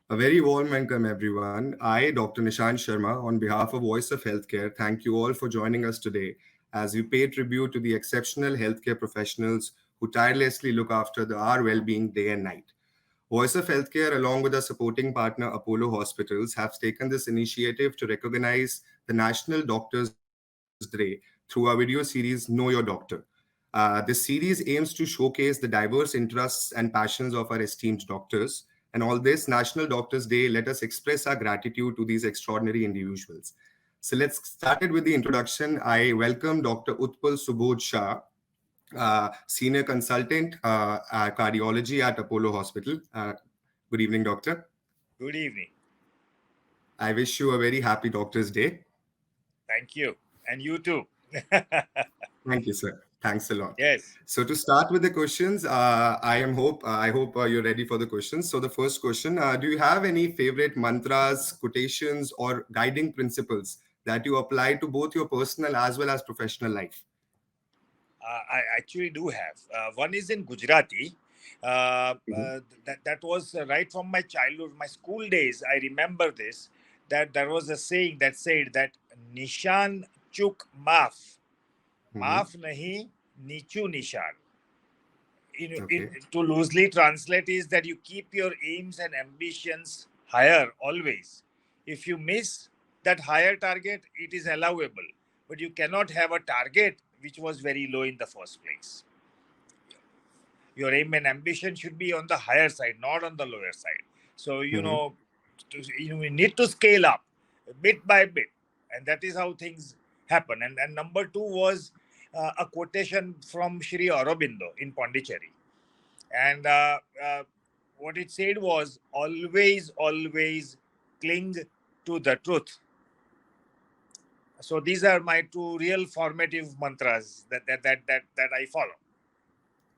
A very warm welcome, everyone. I, Dr. Nishant Sharma, on behalf of Voice of Healthcare, thank you all for joining us today as we pay tribute to the exceptional healthcare professionals who tirelessly look after our well-being day and night. Voice of Healthcare, along with our supporting partner Apollo Hospitals, have taken this initiative to recognize the National Doctors Day through our video series, Know Your Doctor. This series aims to showcase the diverse interests and passions of our esteemed doctors. And all this National Doctors Day, let us express our gratitude to these extraordinary individuals. So let's start it with the introduction. I welcome Dr. Subodh Shah, Senior Consultant Cardiology at Apollo Hospital. Good evening, Doctor. Good evening. I wish you a very happy Doctor's Day. Thank you. And you too. Thank you, sir. Thanks a lot. Yes. So to start with the questions, I hope you're ready for the questions. So the first question, do you have any favorite mantras, quotations, or guiding principles that you apply to both your personal as well as professional life? I actually do have. One is in Gujarati. That was right from my childhood, my school days. I remember this, that there was a saying that said that Nishan chuk maaf. Maaf nahi, nichu nishan. To loosely translate is that you keep your aims and ambitions higher always. If you miss that higher target, it is allowable. But you cannot have a target which was very low in the first place. Your aim and ambition should be on the higher side, not on the lower side. So, you need to scale up bit by bit. And that is how things happen. And number two was a quotation from Sri Aurobindo in Pondicherry. And what it said was, always, always cling to the truth. So these are my two real formative mantras that I follow.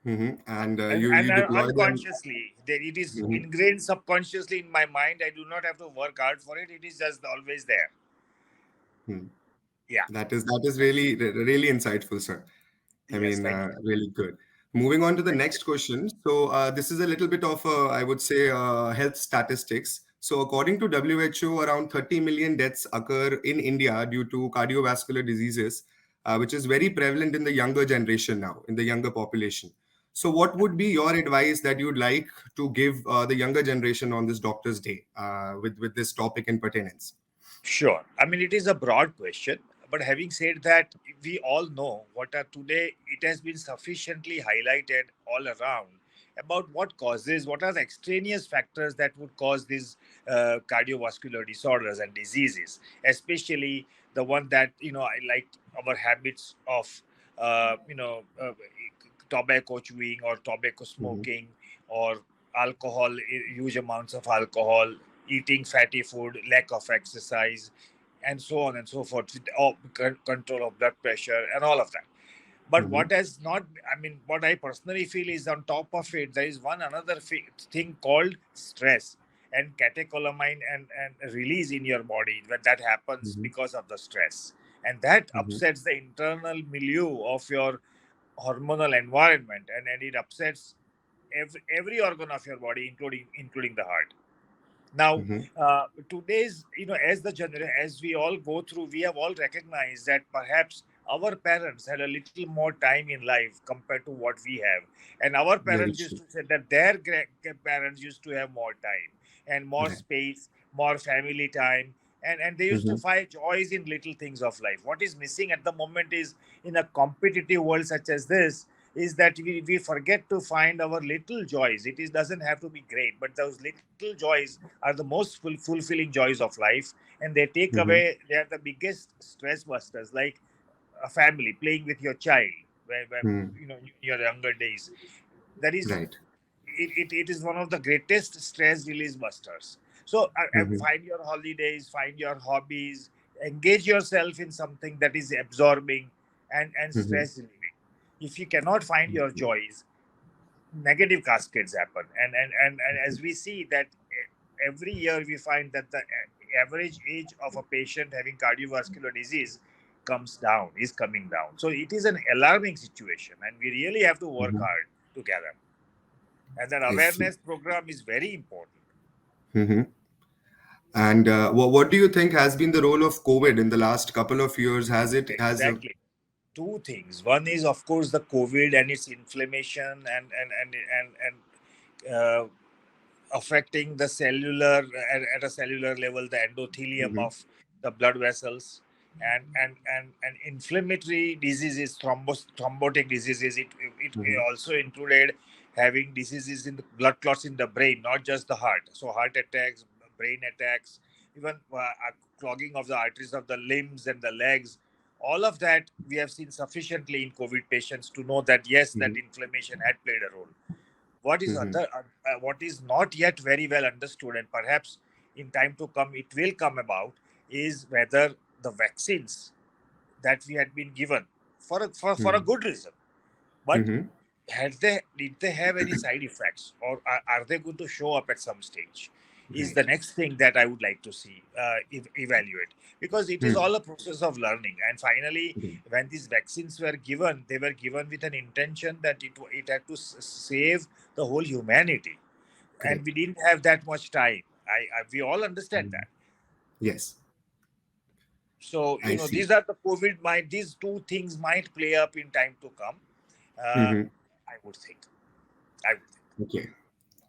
And unconsciously, it is ingrained subconsciously in my mind. I do not have to work hard for it. It is just always there. Yeah, that is really insightful, sir. Really good. Moving on to the next question. So this is a little bit of I would say health statistics. So according to WHO, around 30 million deaths occur in India due to cardiovascular diseases, which is very prevalent in the younger generation now, in the younger population. So what would be your advice that you'd like to give the younger generation on this Doctor's Day with this topic in pertinence? Sure. I mean, it is a broad question. But having said that, we all know today it has been sufficiently highlighted all around about what are the extraneous factors that would cause these cardiovascular disorders and diseases, especially the one that, like our habits of, tobacco chewing or tobacco smoking or alcohol, huge amounts of alcohol, eating fatty food, lack of exercise, and so on and so forth, control of blood pressure and all of that. But what I personally feel is on top of it, there is another thing called stress and catecholamine and release in your body that happens because of the stress. And that upsets the internal milieu of your hormonal environment, and it upsets every organ of your body, including the heart. Now, today's, as we all go through, we have all recognized that perhaps our parents had a little more time in life compared to what we have. And our parents used to say that their parents used to have more time and more space, more family time. And they used to find joys in little things of life. What is missing at the moment is, in a competitive world such as this, is that we forget to find our little joys. It doesn't have to be great, but those little joys are the most fulfilling joys of life. And they take away, they are the biggest stress busters, like a family playing with your child when in your younger days. That is, it is one of the greatest stress release busters. So find your holidays, find your hobbies, engage yourself in something that is absorbing and stress relieving. If you cannot find your joys, negative cascades happen. And as we see that every year we find that the average age of a patient having cardiovascular disease is coming down. So it is an alarming situation, and we really have to work Mhm. hard together. And that I see. awareness program is very important. Mhm. And what do you think has been the role of COVID in the last couple of years? Has it has a Exactly. Two things. One is, of course, the COVID and its inflammation and affecting the cellular at a cellular level, the endothelium Mhm. of the blood vessels, and inflammatory diseases, thrombotic diseases. It Mhm. also included having diseases in the blood clots in the brain, not just the heart. So heart attacks, brain attacks, even clogging of the arteries of the limbs and the legs. All of that we have seen sufficiently in COVID patients to know that yes, that Mhm. inflammation had played a role. What is Mhm. what is not yet very well understood, and perhaps in time to come it will come about, is whether the vaccines that we had been given for a Mhm. good reason, but Mhm. did they have any side effects, or are they going to show up at some stage, is the Right. next thing that I would like to see, evaluate, because it is Hmm. all a process of learning. And finally, Right. when these vaccines were given, they were given with an intention that it had to save the whole humanity, and we Correct. didn't have that much time. We all understand Mhm. that. Yes, So I see. these are the COVID might these two things might play up in time to come. uh, Mhm. I would think. I would think. Okay.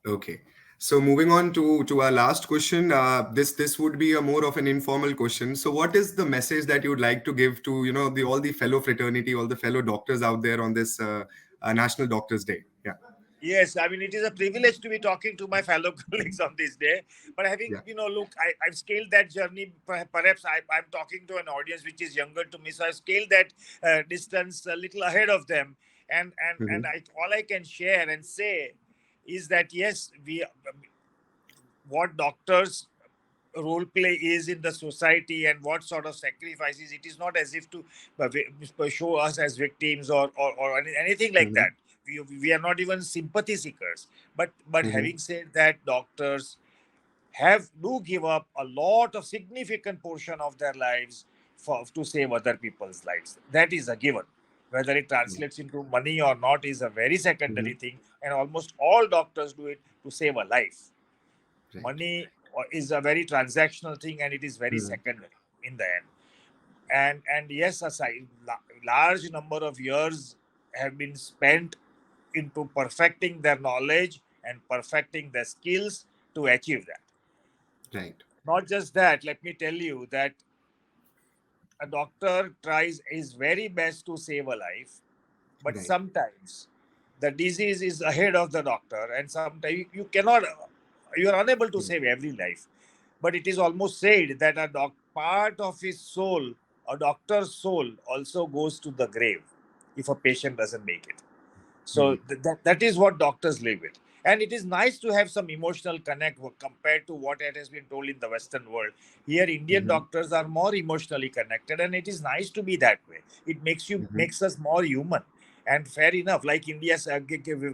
Okay. So moving on to our last question, this would be a more of an informal question. So, what is the message that you would like to give to the all the fellow fraternity, all the fellow doctors out there on this National Doctors Day? Yeah. Yes, I mean, it is a privilege to be talking to my fellow colleagues on this day. But having, Yeah. look, I've scaled that journey. Perhaps I'm talking to an audience which is younger to me, so I've scaled that distance a little ahead of them. And Hmm. all I can share and say is that yes, what doctors role play is in the society and what sort of sacrifices, it is not as if to show us as victims or anything like Hmm. that. We are not even sympathy seekers, but Hmm. having said that, doctors have do give up a lot of significant portion of their lives to save other people's lives. That is a given. Whether it translates into money or not is a very secondary Hmm. thing, and almost all doctors do it to save a life. Right. Money is a very transactional thing, and it is very Hmm. secondary in the end. And yes, large number of years have been spent into perfecting their knowledge and perfecting their skills to achieve that. Right. Not just that, let me tell you that a doctor tries his very best to save a life, but Right. sometimes the disease is ahead of the doctor, and sometimes you cannot, you are unable to Right. save every life. But it is almost said that part of his soul, a doctor's soul, also goes to the grave if a patient doesn't make it. So Hmm. that is what doctors live with. And it is nice to have some emotional connect compared to what it has been told in the Western world. Here, Indian Hmm. doctors are more emotionally connected, and it is nice to be that way. It Hmm. makes us more human. And fair enough, like India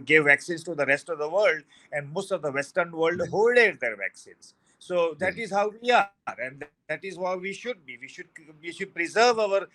gave vaccines to the rest of the world, and most of the Western world Right. hoarded their vaccines. So that Right. is how we are, and that is how we should be. We should preserve our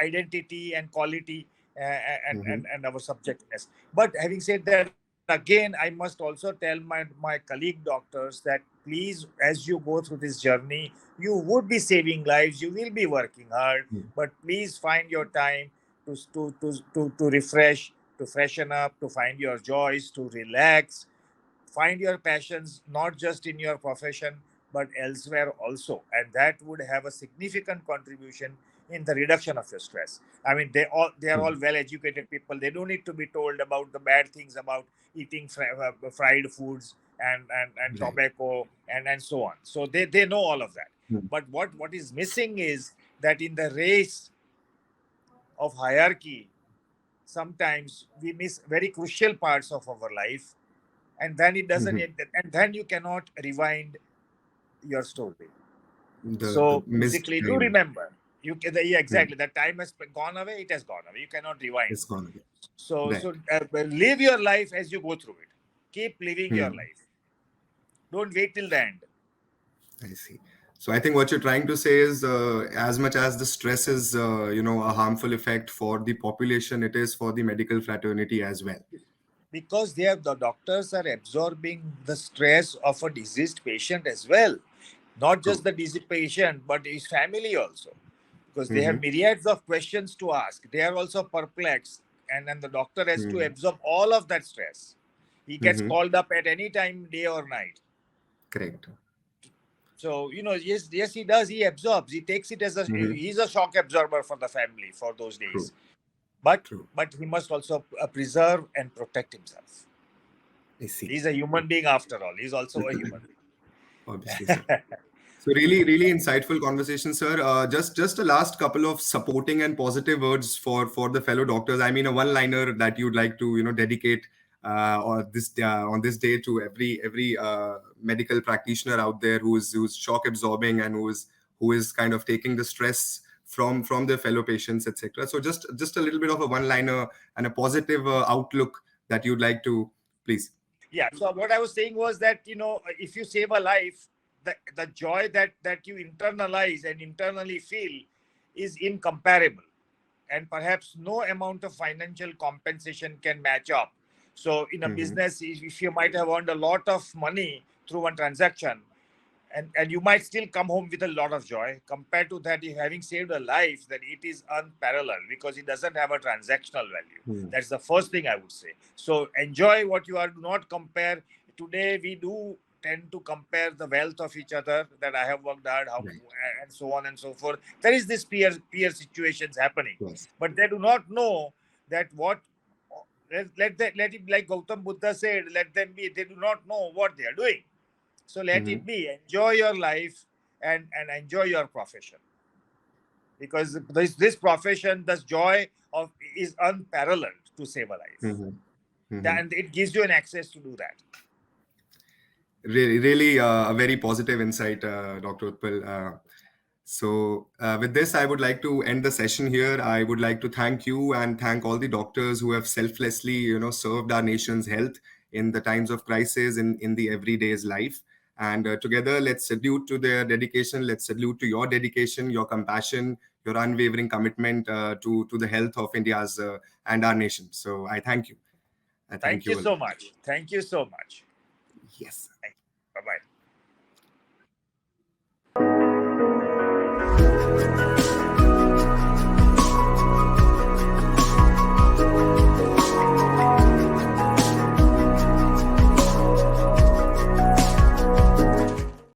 identity and quality, Hmm. and our subjectiveness. But having said that, again, I must also tell my colleague doctors that please, as you go through this journey, you would be saving lives, you will be working hard, but please find your time to refresh, to freshen up, to find your joys, to relax, find your passions not just in your profession but elsewhere also, and that would have a significant contribution in the reduction of your stress. I mean, they are all Hmm. well educated people. They don't need to be told about the bad things about eating fried foods and Right. tobacco and so on. So they know all of that. Hmm. But what is missing is that in the race of hierarchy, sometimes we miss very crucial parts of our life, and then it doesn't, Hmm. and then you cannot rewind your story. The So missed basically, do time. remember, yeah, Hmm. exactly, that time has gone away, it has gone away, you cannot rewind. It's gone again. So Right. live your life as you go through it. Keep living your Hmm. life. Don't wait till the end. I see. So I think what you're trying to say is, as much as the stress is, a harmful effect for the population, it is for the medical fraternity as well. Because the doctors are absorbing the stress of a diseased patient as well, not just True. the diseased patient but his family also, because they have Mm-hmm. myriads of questions to ask. They are also perplexed, and then the doctor has to Mm-hmm. absorb all of that stress. He gets Mm-hmm. called up at any time, day or night. Correct. So yes, he does. He absorbs. He takes it as a Mm-hmm. he's a shock absorber for the family for those True. days. But True. he must also preserve and protect himself. I see. He's a human being after all. He's also a human Obviously, sir. being. So really, really insightful conversation, sir. Just a last couple of supporting and positive words for the fellow doctors. I mean, a one-liner that you'd like to dedicate on this day to every medical practitioner out there who's shock absorbing and who is kind of taking the stress from their fellow patients, etc. So just a little bit of a one-liner and a positive outlook that you'd like to please. Yeah. So what I was saying was that if you save a life, the joy that you internalize and internally feel is incomparable, and perhaps no amount of financial compensation can match up. So in a Mm-hmm. business, if you might have earned a lot of money through one transaction, and you might still come home with a lot of joy, compared to that, if having saved a life, that it is unparalleled because it doesn't have a transactional value. Mm-hmm. That's the first thing I would say. So enjoy what you are. Do not compare. Today we do tend to compare the wealth of each other, that I have worked hard, how, Right. and so on and so forth. There is this peer situations happening, Yes. but they do not know that what. Let it, like Gautam Buddha said, let them be. They do not know what they are doing. So let Mm-hmm. it be. Enjoy your life, and enjoy your profession, because this profession, this joy of is unparalleled to save a life, Mm-hmm. Mm-hmm. and it gives you an access to do that. Really, really a very positive insight, Dr. Utpal. With this, I would like to end the session here. I would like to thank you and thank all the doctors who have selflessly, served our nation's health in the times of crisis in the everyday's life. And together, let's salute to their dedication. Let's salute to your dedication, your compassion, your unwavering commitment to the health of India's and our nation. So I thank you. I thank Thank you you a so lot. much. Thank you so much. Yes. Bye bye.